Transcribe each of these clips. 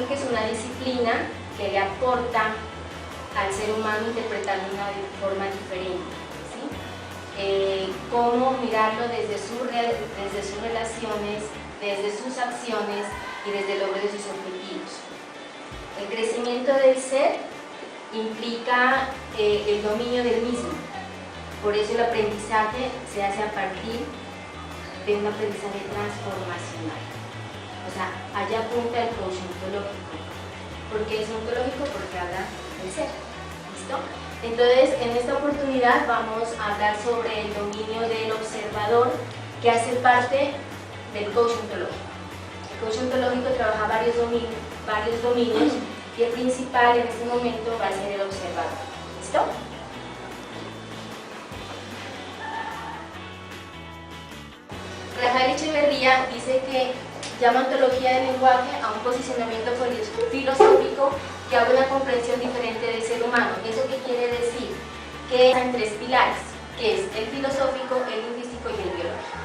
que es una disciplina que le aporta al ser humano interpretarlo de una forma diferente, ¿sí? Cómo mirarlo desde sus relaciones, desde sus acciones y desde el logro de sus objetivos. El crecimiento del ser implica el dominio del mismo, por eso el aprendizaje se hace a partir de un aprendizaje transformacional. O sea, allá apunta el coaching ontológico. ¿Por qué es ontológico? Porque habla del ser. ¿Listo? Entonces, en esta oportunidad vamos a hablar sobre el dominio del observador, que hace parte del coaching ontológico. El coaching ontológico trabaja varios dominios y el principal en este momento va a ser el observador. ¿Listo? Rafael Echeverría dice que llama ontología del lenguaje a un posicionamiento filosófico que haga una comprensión diferente del ser humano. ¿Eso qué quiere decir? Que hay tres pilares, que es el filosófico, el lingüístico y el biológico.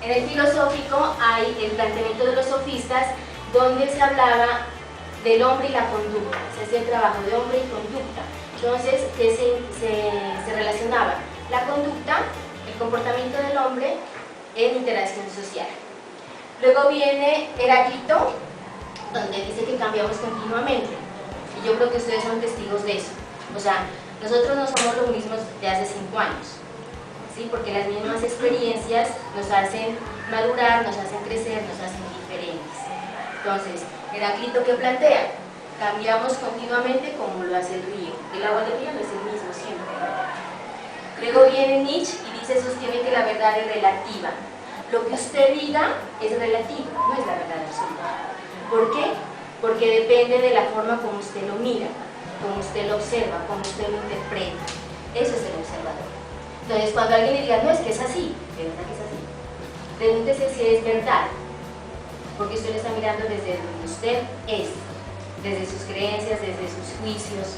En el filosófico hay el planteamiento de los sofistas, donde se hablaba del hombre y la conducta, se hacía el trabajo de hombre y conducta. Entonces, ¿qué se relacionaba? La conducta, el comportamiento del hombre en interacción social. Luego viene Heráclito, donde dice que cambiamos continuamente. Y yo creo que ustedes son testigos de eso. O sea, nosotros no somos los mismos de hace 5 años, ¿sí? Porque las mismas experiencias nos hacen madurar, nos hacen crecer, nos hacen diferentes. Entonces, Heráclito, ¿qué plantea? Cambiamos continuamente como lo hace el río. El agua del río no es el mismo siempre. Luego viene Nietzsche y sostiene que la verdad es relativa. Lo que usted diga es relativo, no es la verdad absoluta. ¿Por qué? Porque depende de la forma como usted lo mira, como usted lo observa, como usted lo interpreta. Eso es el observador. Entonces, cuando alguien le diga, no, es que es así, ¿de verdad que es así? Pregúntese si es verdad, porque usted lo está mirando desde donde usted es, desde sus creencias, desde sus juicios,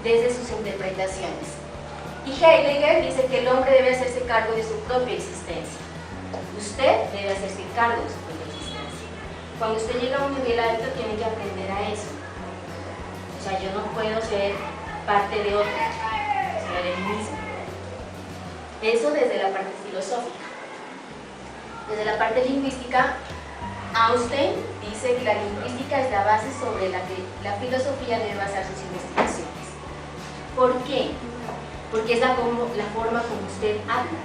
desde sus interpretaciones. Y Heidegger dice que el hombre debe hacerse cargo de su propia existencia. Usted debe hacerse cargo de su propia existencia. Cuando usted llega a un nivel alto, tiene que aprender a eso. O sea, yo no puedo ser parte de otro, ser el mismo. Eso desde la parte filosófica. Desde la parte lingüística, Austin dice que la lingüística es la base sobre la que la filosofía debe basar sus investigaciones. ¿Por qué? Porque es la forma como usted habla,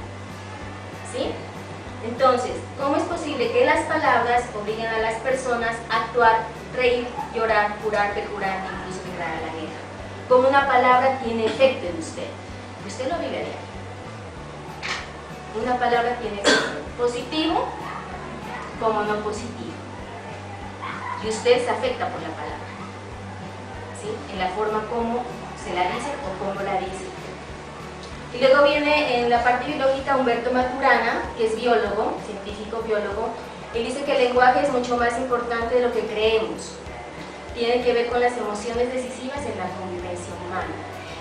¿sí? Entonces, ¿cómo es posible que las palabras obliguen a las personas a actuar, reír, llorar, jurar, perjurar, incluso declarar la guerra? ¿Cómo una palabra tiene efecto en usted? Usted lo vive a diario. Una palabra tiene efecto positivo como no positivo. Y usted se afecta por la palabra, ¿sí? En la forma como se la dice o cómo la dice. Y luego viene en la parte biológica Humberto Maturana, que es biólogo, científico biólogo. Él dice que el lenguaje es mucho más importante de lo que creemos. Tiene que ver con las emociones decisivas en la convivencia humana.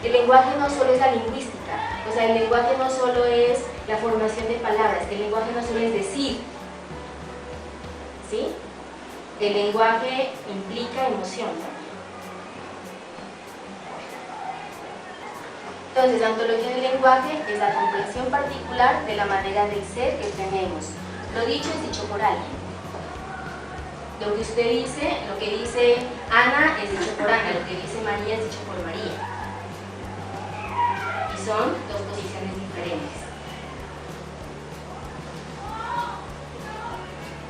El lenguaje no solo es la lingüística, o sea, el lenguaje no solo es la formación de palabras, el lenguaje no solo es decir, ¿sí? El lenguaje implica emoción, ¿no? Entonces, la ontología del lenguaje es la comprensión particular de la manera del ser que tenemos. Lo dicho es dicho por alguien. Lo que usted dice, lo que dice Ana es dicho por Ana, lo que dice María es dicho por María. Y son dos posiciones diferentes.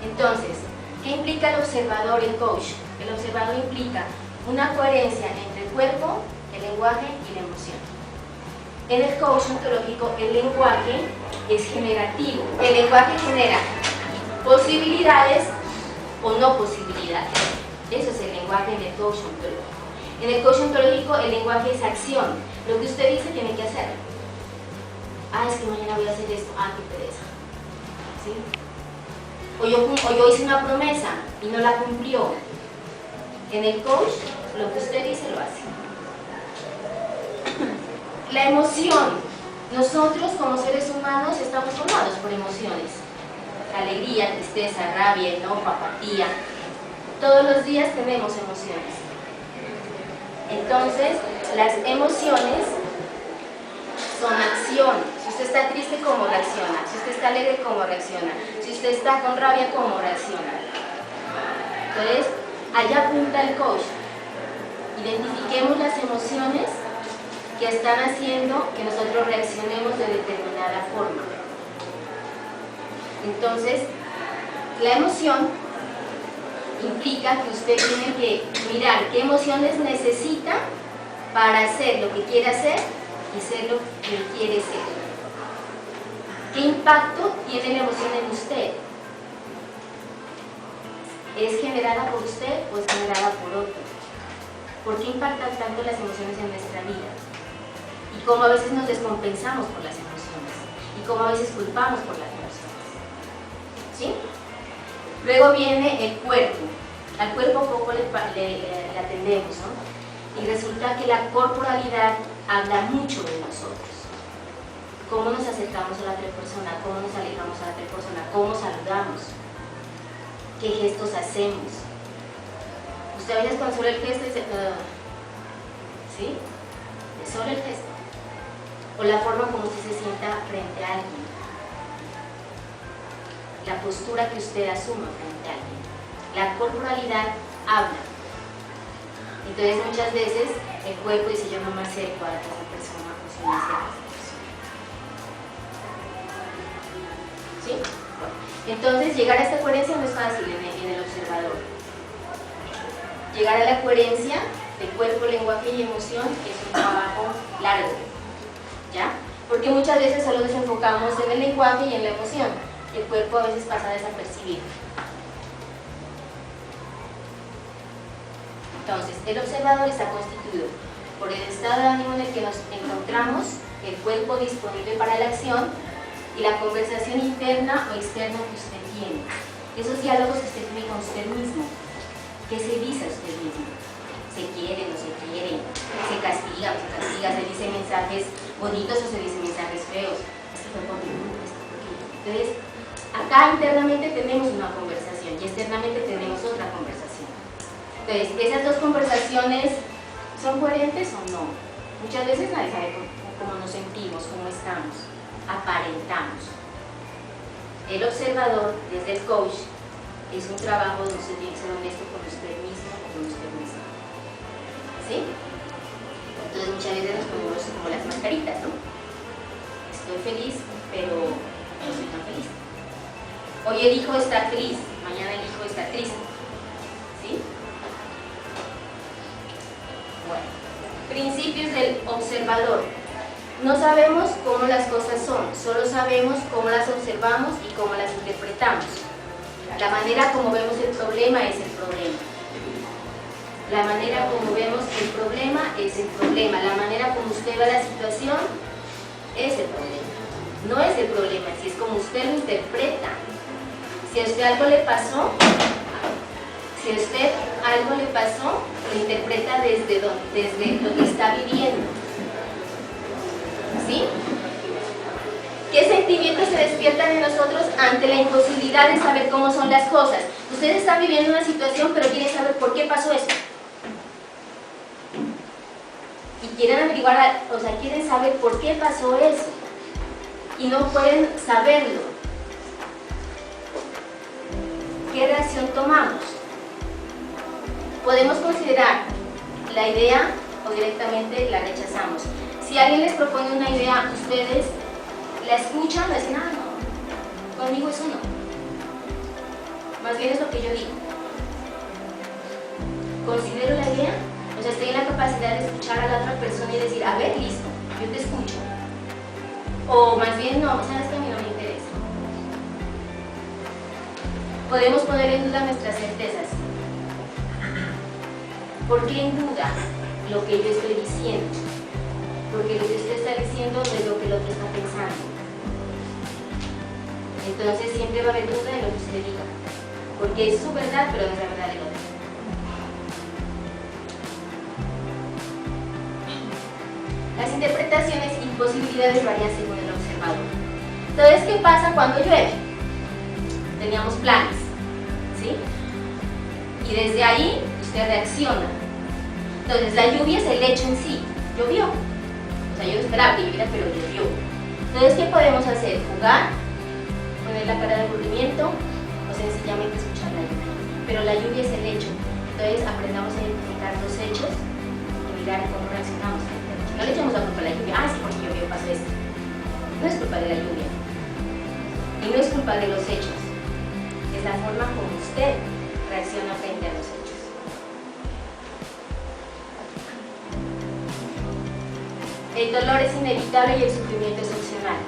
Entonces, ¿qué implica el observador y el coach? El observador implica una coherencia entre el cuerpo, el lenguaje y la emoción. En el coach ontológico, el lenguaje es generativo. El lenguaje genera posibilidades o no posibilidades. Eso es el lenguaje en el coach ontológico. En el coach ontológico, el lenguaje es acción. Lo que usted dice tiene que hacerlo. Ah, es que mañana voy a hacer esto. Ah, qué pereza. ¿Sí? O yo hice una promesa y no la cumplió. En el coach, lo que usted dice lo hace. La emoción. Nosotros como seres humanos estamos formados por emociones. Alegría, tristeza, rabia, enojo, apatía. Todos los días tenemos emociones. Entonces, las emociones son acciones. Si usted está triste, ¿cómo reacciona? Si usted está alegre, ¿cómo reacciona? Si usted está con rabia, ¿cómo reacciona? Entonces, allá apunta el coach. Identifiquemos las emociones que están haciendo que nosotros reaccionemos de determinada forma. Entonces, la emoción implica que usted tiene que mirar qué emociones necesita para hacer lo que quiere hacer y ser lo que quiere ser. ¿Qué impacto tiene la emoción en usted? ¿Es generada por usted o es generada por otro? ¿Por qué impactan tanto las emociones en nuestra vida? Y cómo a veces nos descompensamos por las emociones y cómo a veces culpamos por las emociones. ¿Sí? Luego viene el cuerpo. Al cuerpo poco le atendemos, ¿no? Y resulta que la corporalidad habla mucho de nosotros. Cómo nos acercamos a la otra persona, cómo nos alejamos a la otra persona, cómo saludamos, qué gestos hacemos. Usted a veces con solo el gesto dice, ¿sí? Es solo el gesto. O la forma como usted se sienta frente a alguien. La postura que usted asuma frente a alguien. La corporalidad habla. Entonces muchas veces el cuerpo dice, yo no me acerco a esa persona o si me acerco a esa persona. ¿Sí? Bueno. Entonces llegar a esta coherencia no es fácil en el observador. Llegar a la coherencia de cuerpo, lenguaje y emoción es un trabajo largo. ¿Ya? Porque muchas veces solo nos enfocamos en el lenguaje y en la emoción. El cuerpo a veces pasa desapercibido. Entonces, el observador está constituido por el estado de ánimo en el que nos encontramos, el cuerpo disponible para la acción y la conversación interna o externa que usted tiene. Esos diálogos que usted tiene con usted mismo. ¿Qué se dice a usted mismo? ¿Se quiere, no se quiere? ¿Se castiga, no se castiga? ¿Se dice mensajes bonitos o se dice mensajes feos? Esto fue por mi culpa, esto fue por mi culpa. Entonces, acá internamente tenemos una conversación y externamente tenemos otra conversación. Entonces, ¿esas dos conversaciones son coherentes o no? Muchas veces nadie sabe cómo nos sentimos, cómo estamos, aparentamos. El observador, desde el coach, es un trabajo donde usted tiene que ser honesto con usted mismo o con usted mismo. ¿Sí? Entonces muchas veces nos ponemos como las mascaritas, ¿no? Estoy feliz, pero no soy tan feliz. Hoy elijo estar feliz, mañana elijo estar triste. ¿Sí? Bueno, principios del observador. No sabemos cómo las cosas son, solo sabemos cómo las observamos y cómo las interpretamos. La manera como vemos el problema es el problema. La manera como vemos el problema es el problema. La manera como usted ve la situación es el problema. No es el problema, si es como usted lo interpreta. Si a usted algo le pasó, lo interpreta desde lo que está viviendo. ¿Sí? ¿Qué sentimientos se despiertan en nosotros ante la imposibilidad de saber cómo son las cosas? Ustedes están viviendo una situación, pero quieren saber por qué pasó eso. Y quieren averiguar, o sea, quieren saber por qué pasó eso. Y no pueden saberlo. ¿Qué reacción tomamos? Podemos considerar la idea o directamente la rechazamos. Si alguien les propone una idea, ustedes la escuchan, no dicen, no, conmigo eso no. Más bien es lo que yo digo. Considero la idea, o sea, estoy en la capacidad de escuchar a la otra persona y decir, a ver, listo, yo te escucho. O más bien, no, sabes que a mí no me interesa. Podemos poner en duda nuestras certezas. ¿Por qué en duda lo que yo estoy diciendo? Porque lo que usted está diciendo es lo que el otro está pensando. Entonces siempre va a haber duda de lo que usted diga, porque es su verdad, pero no es la verdad del otro. Las interpretaciones y posibilidades varían según el observador. Entonces, ¿qué pasa cuando llueve? Teníamos planes, ¿sí? Y desde ahí usted reacciona. Entonces la lluvia es el hecho en sí, llovió. O sea, yo esperaba que lloviera, pero llovió. Entonces, ¿qué podemos hacer? Jugar, poner la cara de aburrimiento o sencillamente escuchar la lluvia. Pero la lluvia es el hecho. Entonces aprendamos a identificar los hechos y mirar cómo reaccionamos. No le echamos la culpa a la lluvia. Ah, sí, porque llovió, pasó esto. No es culpa de la lluvia. Y no es culpa de los hechos. Es la forma como usted reacciona frente a los hechos. El dolor es inevitable y el sufrimiento es opcional.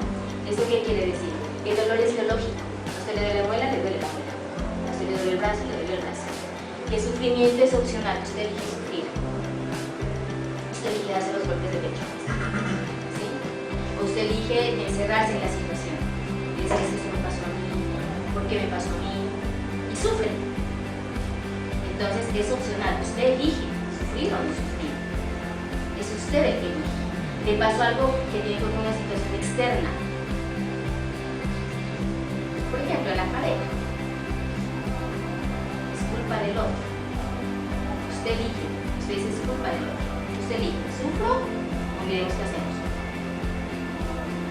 ¿Eso qué quiere decir? El dolor es biológico. A usted le duele la muela, le duele la muela. A usted le duele el brazo, le duele el brazo. Y el sufrimiento es opcional. Usted elige sufrir. Usted elige darse los golpes de pecho. ¿Sí? O usted elige encerrarse en la situación. Y decir, eso me pasó a mí. ¿Por qué me pasó a mí? Y sufre. Entonces es opcional. Usted elige sufrir o no sufrir. Es usted el que elige. Le pasó algo que tiene que ver con una situación externa. Por ejemplo, en la pareja. Es culpa del otro. Usted elige. Usted dice es culpa del otro. Usted elige. ¿Sufro o miremos qué hacemos?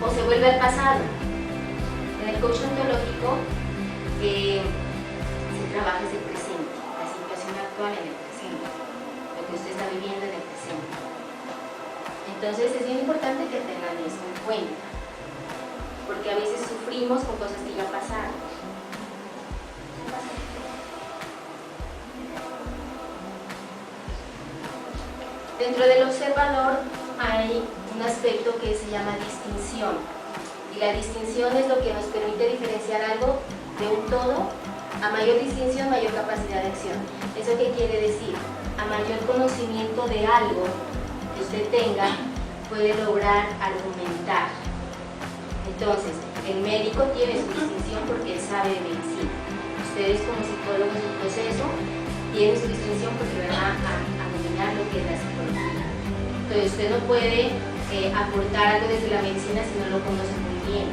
O se vuelve al pasado. En el coaching ontológico se trabaja desde el presente. La situación actual en el presente. Lo que usted está viviendo en el presente. Entonces es bien importante que tengan eso en cuenta, porque a veces sufrimos con cosas que ya pasaron. Dentro del observador hay un aspecto que se llama distinción, y la distinción es lo que nos permite diferenciar algo de un todo. A mayor distinción, mayor capacidad de acción. ¿Eso qué quiere decir? A mayor conocimiento de algo que usted tenga, puede lograr argumentar. Entonces, el médico tiene su distinción porque él sabe de medicina. Ustedes como psicólogos en proceso tienen su distinción porque van a dominar lo que es la psicología. Entonces, usted no puede aportar algo desde la medicina si no lo conoce muy bien.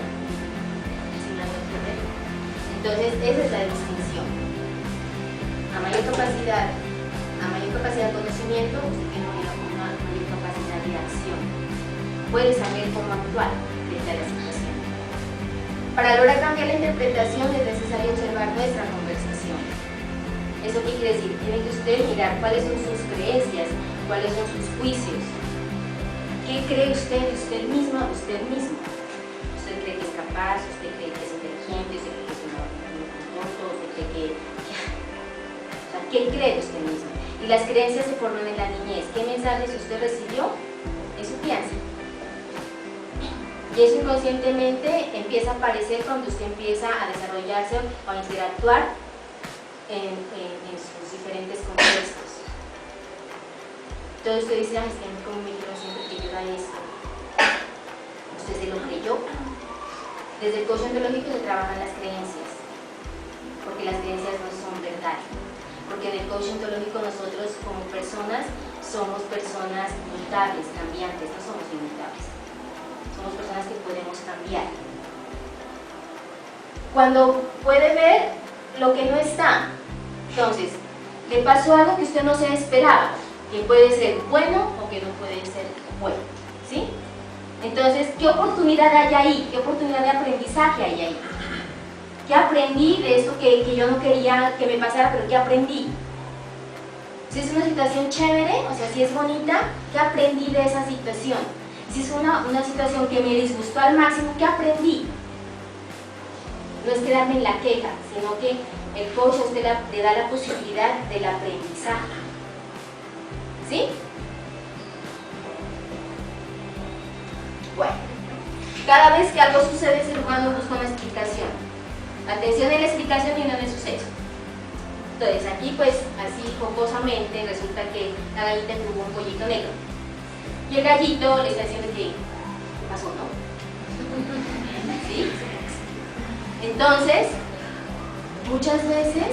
¿Sí me hago entender? Entonces, esa es la distinción. A mayor capacidad de conocimiento, usted tiene una mayor capacidad de acción. Puede saber cómo actuar frente a la situación. Para lograr cambiar la interpretación es necesario observar nuestra conversación. ¿Eso qué quiere decir? Tiene que usted mirar cuáles son sus creencias, cuáles son sus juicios. ¿Qué cree usted de usted misma o usted mismo? ¿Usted cree que es capaz? ¿Usted cree que es inteligente? ¿Usted cree que es un tonto? ¿Usted cree que...? O sea, ¿qué cree de usted mismo? Y las creencias se forman en la niñez. ¿Qué mensajes usted recibió en su crianza? Y eso inconscientemente empieza a aparecer cuando usted empieza a desarrollarse o a interactuar en sus diferentes contextos. Entonces usted dice, ay, es que como me dijeron siempre que yo era esto. ¿Usted se lo creyó? Desde el coaching ontológico se trabajan las creencias, porque las creencias no son verdad. Porque en el coaching ontológico nosotros como personas somos personas mutables, cambiantes, no somos inmutables. Somos personas que podemos cambiar. Cuando puede ver lo que no está, entonces, le pasó algo que usted no se esperaba, que puede ser bueno o que no puede ser bueno, ¿sí? Entonces, ¿qué oportunidad hay ahí? ¿Qué oportunidad de aprendizaje hay ahí? ¿Qué aprendí de esto que yo no quería que me pasara, pero qué aprendí? Si es una situación chévere, o sea, si es bonita, ¿qué aprendí de esa situación? Si es una situación que me disgustó al máximo, ¿qué aprendí? No es quedarme en la queja, sino que el coach a usted le da la posibilidad del aprendizaje. ¿Sí? Bueno, cada vez que algo sucede, el ser humano busca una explicación. Atención en la explicación y no en el suceso. Entonces aquí pues así jocosamente resulta que la gallita tuvo un pollito negro. Y el gallito le está diciendo que ¿qué pasó, no? ¿Sí? Entonces, muchas veces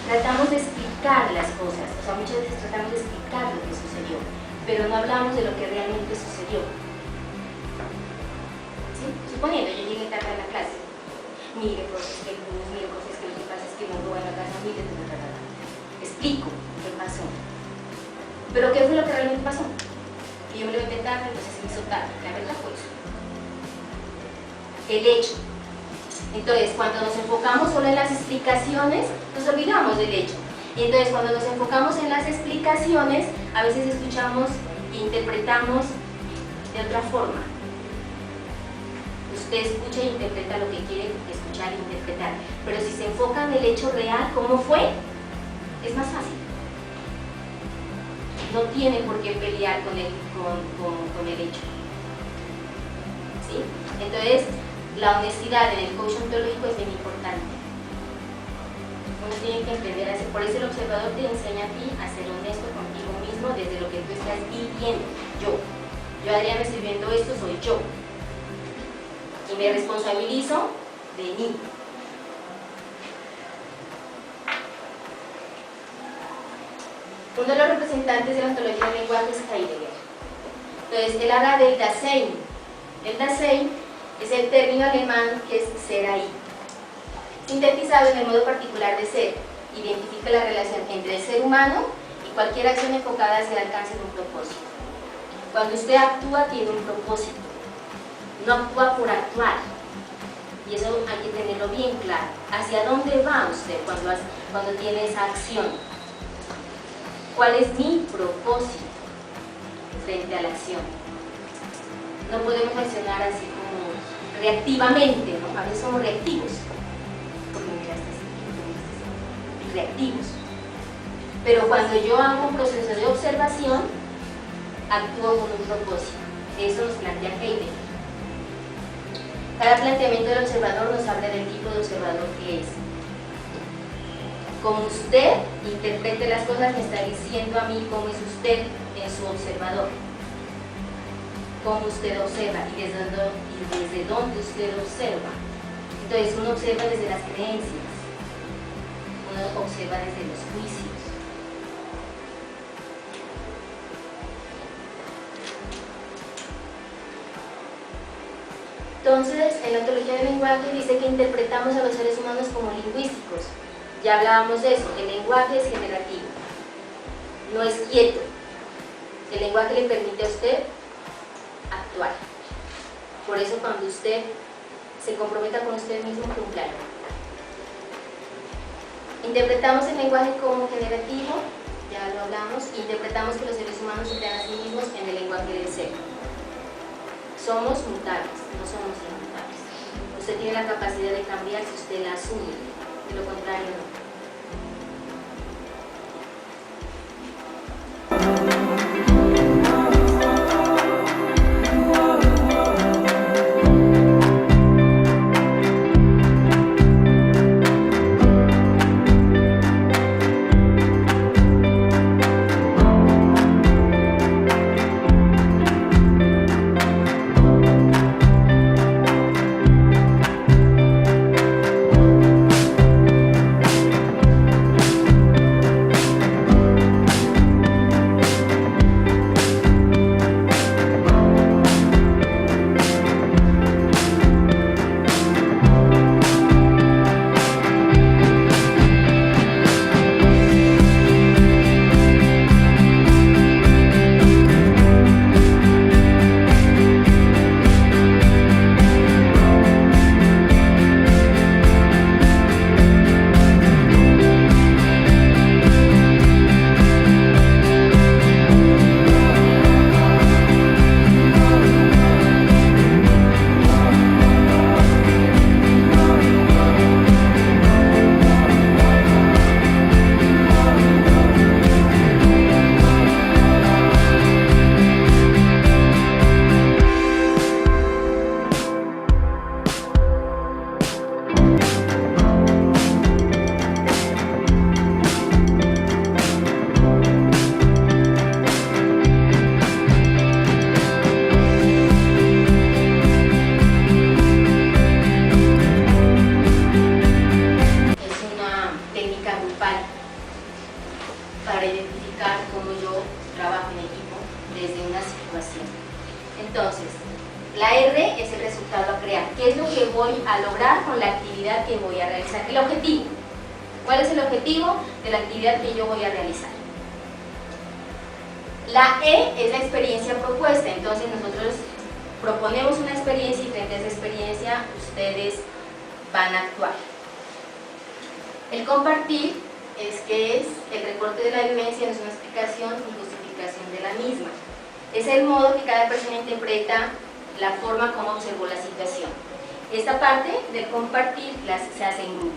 tratamos de explicar las cosas, o sea, muchas veces tratamos de explicar lo que sucedió, pero no hablamos de lo que realmente sucedió. ¿Sí? Suponiendo, yo llegué tarde a la clase, mire, profesor, mire, profesor, ¿qué un robo en la casa, mire, explico qué pasó. Pero ¿qué fue lo que realmente pasó? Y yo me lo voy a inventar, entonces se me hizo tarde. La verdad fue eso. El hecho. Entonces, cuando nos enfocamos solo en las explicaciones, nos olvidamos del hecho. Y entonces, cuando nos enfocamos en las explicaciones, a veces escuchamos e interpretamos de otra forma. Usted escucha e interpreta lo que quiere escuchar e interpretar. Pero si se enfoca en el hecho real, ¿cómo fue? Es más fácil. No tiene por qué pelear con el hecho. ¿Sí? Entonces, la honestidad en el coaching ontológico es bien importante. Uno tiene que aprender a hacer. Por eso el observador te enseña a ti a ser honesto contigo mismo desde lo que tú estás viviendo. Yo, Adriana, estoy viendo esto, soy yo. Y me responsabilizo de mí. Uno de los representantes de la ontología del lenguaje es Heidegger. Entonces, él habla del Dasein. El Dasein es el término alemán que es ser ahí. Sintetizado en el modo particular de ser, identifica la relación entre el ser humano y cualquier acción enfocada hacia el alcance de un propósito. Cuando usted actúa, tiene un propósito. No actúa por actuar. Y eso hay que tenerlo bien claro. ¿Hacia dónde va usted cuando tiene esa acción? ¿Cuál es mi propósito frente a la acción? No podemos accionar así como reactivamente, ¿no? A veces somos reactivos. Porque me miraste así, reactivos. Pero cuando yo hago un proceso de observación, actúo con un propósito. Eso nos plantea Heidegger. Cada planteamiento del observador nos habla del tipo de observador que es. Como usted interprete las cosas, me está diciendo a mí cómo es usted en su observador. Cómo usted observa y desde dónde usted observa. Entonces uno observa desde las creencias, uno observa desde los juicios. Entonces, en la ontología del lenguaje dice que interpretamos a los seres humanos como lingüísticos. Ya hablábamos de eso, el lenguaje es generativo, no es quieto. El lenguaje le permite a usted actuar. Por eso cuando usted se comprometa con usted mismo, cúmplalo. Interpretamos el lenguaje como generativo, ya lo hablamos, interpretamos que los seres humanos se crean a sí mismos en el lenguaje del ser. Somos mutables, no somos inmutables. Usted tiene la capacidad de cambiar si usted la asume. De lo contrario, no. Entonces, la R es el resultado a crear. ¿Qué es lo que voy a lograr con la actividad que voy a realizar? El objetivo. ¿Cuál es el objetivo de la actividad que yo voy a realizar? La E es la experiencia propuesta, entonces nosotros proponemos una experiencia y frente a esa experiencia ustedes van a actuar. El compartir es que es el reporte de la vivencia, no es una explicación ni justificación de la misma. Es el modo que cada persona interpreta la forma como observó la situación. Esta parte del compartir se hace en grupo.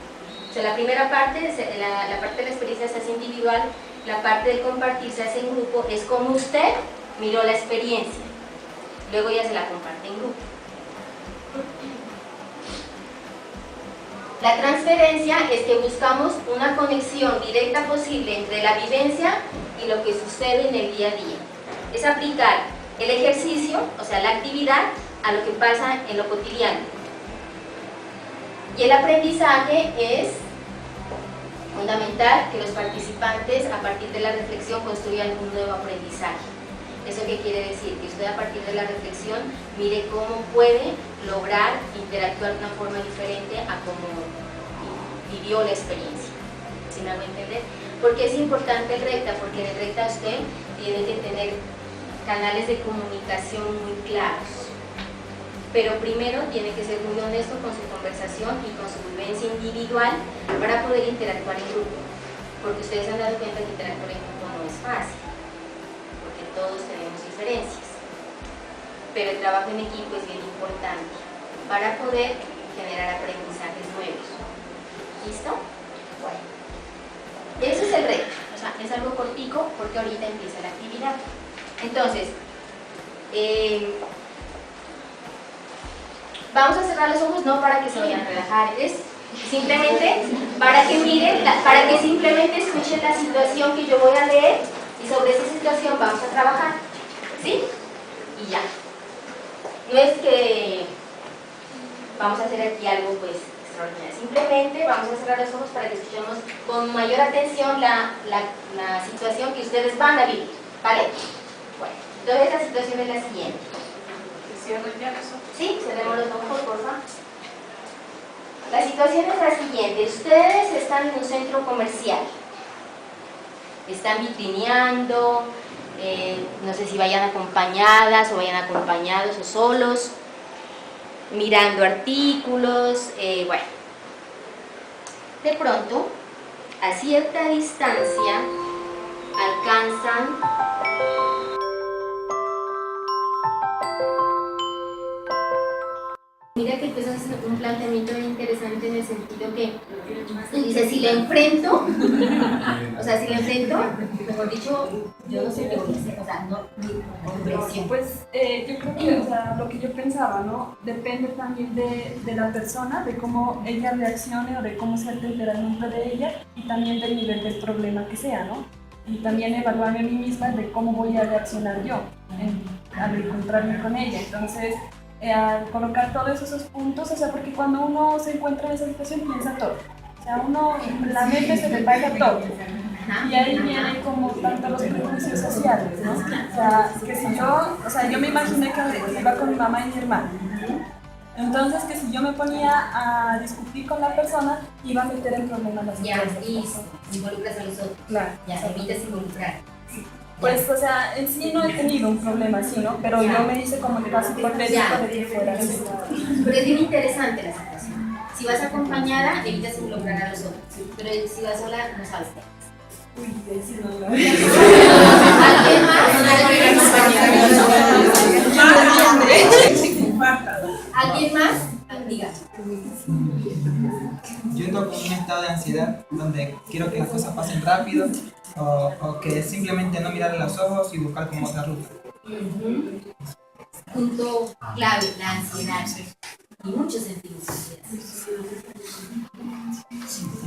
O sea, la primera parte, la parte de la experiencia se hace individual, la parte del compartir se hace en grupo, es como usted miró la experiencia. Luego ya se la comparte en grupo. La transferencia es que buscamos una conexión directa posible entre la vivencia y lo que sucede en el día a día. Es aplicar el ejercicio, o sea, la actividad, a lo que pasa en lo cotidiano. Y el aprendizaje es fundamental que los participantes, a partir de la reflexión, construyan un nuevo aprendizaje. ¿Eso qué quiere decir? Que usted, a partir de la reflexión, mire cómo puede lograr interactuar de una forma diferente a cómo vivió la experiencia. ¿Sí me hago entender? ¿Por qué es importante el RECTA? Porque en el RECTA usted tiene que tener canales de comunicación muy claros. Pero primero tiene que ser muy honesto con su conversación y con su vivencia individual para poder interactuar en grupo. Porque ustedes se han dado cuenta que interactuar en grupo no es fácil, porque todos tenemos diferencias. Pero el trabajo en equipo es bien importante para poder generar aprendizajes nuevos. ¿Listo? Bueno. Eso es el reto. O sea, es algo cortico porque ahorita empieza la actividad. Entonces, vamos a cerrar los ojos no para que se vayan a relajar, es simplemente para que miren, para que simplemente escuchen la situación que yo voy a leer y sobre esa situación vamos a trabajar, ¿sí? Y ya. No es que vamos a hacer aquí algo pues extraordinario, simplemente vamos a cerrar los ojos para que escuchemos con mayor atención la situación que ustedes van a vivir, ¿vale? Bueno, entonces la situación es la siguiente. Sí, cerremos los ojos, por favor. La situación es la siguiente. Ustedes están en un centro comercial. Están vitrineando, no sé si vayan acompañadas o vayan acompañados o solos, mirando artículos, bueno. De pronto, a cierta distancia, alcanzan mira que empiezas a hacer un planteamiento bien interesante en el sentido que dice, si le enfrento, o sea, si le enfrento, mejor dicho, yo no sé qué voy a hacer, o sea, no, comprensión. Pues yo creo que, o sea, lo que yo pensaba, ¿no? Depende también de la persona, de cómo ella reaccione o de cómo sea el temperamento de ella y también del nivel del problema que sea, ¿no? Y también evaluarme a mí misma de cómo voy a reaccionar yo al encontrarme con ella. Entonces, al colocar todos esos puntos, o sea, porque cuando uno se encuentra en esa situación piensa todo, o sea, uno, la mente se le pasa todo, y ahí vienen como tanto los prejuicios sociales, ¿no? O sea, que si yo, o sea, yo me imaginé que iba con mi mamá y mi hermana, entonces que si yo me ponía a discutir con la persona, iba a meter en problemas las personas. Ya, y involucras a los otros, claro. Ya, evitas involucrar. Pues, o sea, en sí no he tenido un problema así, ¿no? Pero yo me hice como que casi por medio de que fuera así. Pero es bien interesante la situación. Si vas acompañada, evitas involucrar a los otros. Pero si vas sola, no sabes qué. Uy, sí, no. ¿Alguien más? ¿Alguien más? Diga. Yo entro con un estado de ansiedad donde quiero que las cosas pasen rápido o que simplemente no mirar a los ojos y buscar como otra ruta. Punto clave, la ansiedad. Y muchos sentidos de ansiedad.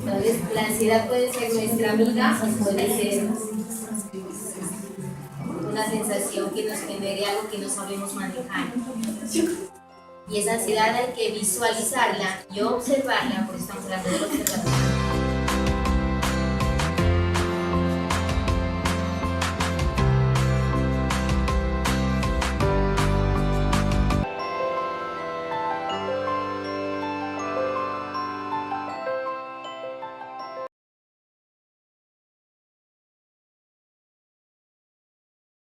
Entonces, la ansiedad puede ser nuestra amiga o puede ser una sensación que nos genere algo que no sabemos manejar. Y esa ansiedad hay que visualizarla y observarla, porque estamos hablando del observatorio